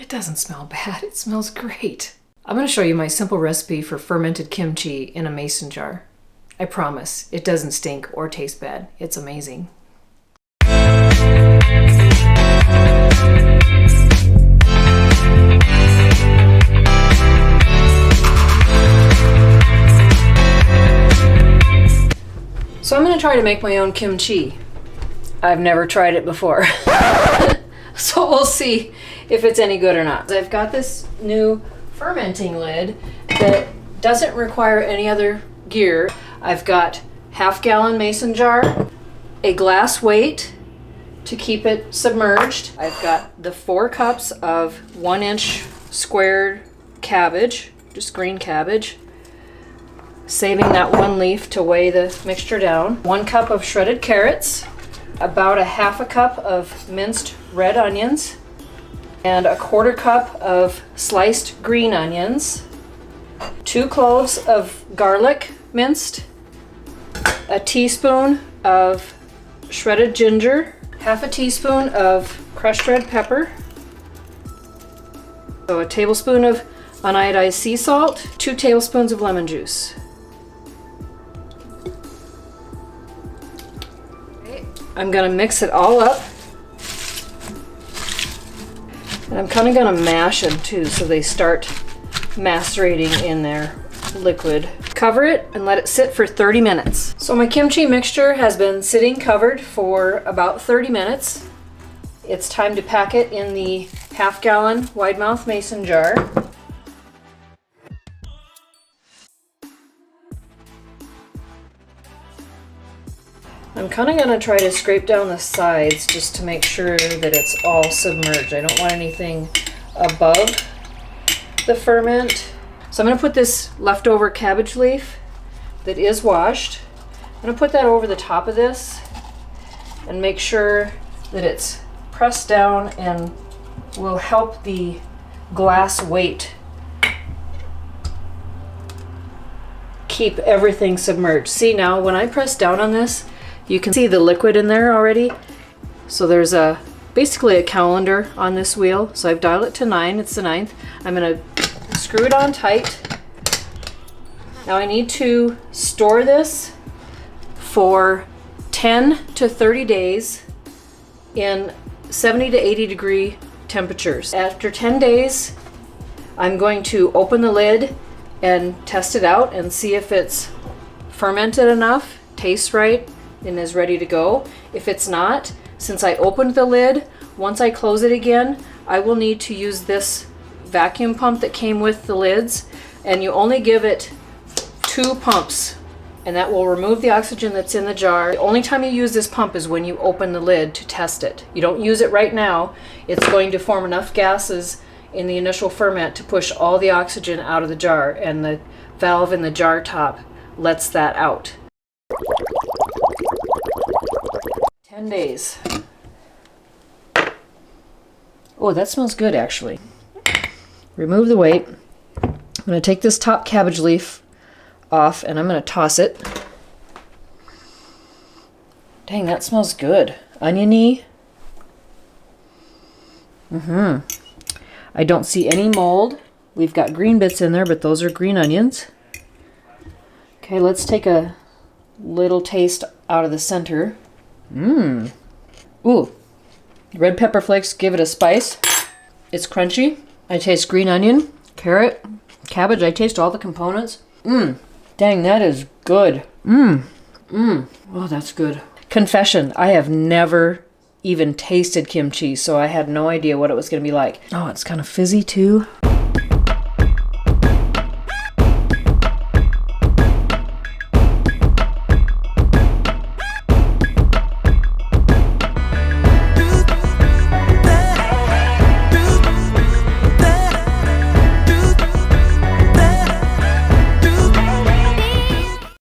It doesn't smell bad. It smells great. I'm going to show you my simple recipe for fermented kimchi in a mason jar. I promise, it doesn't stink or taste bad. It's amazing. So I'm going to try to make my own kimchi. I've never tried it before. So we'll see if it's any good or not. I've got this new fermenting lid that doesn't require any other gear. I've got half-gallon mason jar, a glass weight to keep it submerged. I've got the 4 cups of 1-inch squared cabbage, just green cabbage, saving that 1 leaf to weigh the mixture down. 1 cup of shredded carrots, about a 1/2 cup of minced red onions, and a 1/4 cup of sliced green onions, 2 cloves of garlic minced, a teaspoon of shredded ginger, 1/2 teaspoon of crushed red pepper, so a tablespoon of uniodized sea salt, 2 tablespoons of lemon juice. I'm going to mix it all up, and I'm kind of going to mash them too so they start macerating in their liquid. Cover it and let it sit for 30 minutes. So my kimchi mixture has been sitting covered for about 30 minutes. It's time to pack it in the 1/2 gallon wide mouth mason jar. I'm kind of going to try to scrape down the sides just to make sure that it's all submerged. I don't want anything above the ferment. So I'm going to put this leftover cabbage leaf that is washed. I'm going to put that over the top of this and make sure that it's pressed down and will help the glass weight keep everything submerged. See, now when I press down on this, you can see the liquid in there already. So there's basically a calendar on this wheel. So I've dialed it to 9. It's the 9th. I'm going to screw it on tight. Now I need to store this for 10 to 30 days in 70 to 80 degree temperatures. After 10 days, I'm going to open the lid and test it out and see if it's fermented enough, tastes right, and is ready to go. If it's not, since I opened the lid, once I close it again, I will need to use this vacuum pump that came with the lids, and you only give it 2 pumps, and that will remove the oxygen that's in the jar. The only time you use this pump is when you open the lid to test it. You don't use it right now. It's going to form enough gases in the initial ferment to push all the oxygen out of the jar, and the valve in the jar top lets that out. 10 days. Oh, that smells good actually. Remove the weight. I'm going to take this top cabbage leaf off and I'm going to toss it. Dang, that smells good. Oniony. I don't see any mold. We've got green bits in there, but those are green onions. Okay, let's take a little taste out of the center. Ooh, red pepper flakes give it a spice. It's crunchy. I taste green onion, carrot, cabbage. I taste all the components. Dang, that is good. Oh, that's good. Confession, I have never even tasted kimchi, so I had no idea what it was going to be like. Oh, it's kind of fizzy too.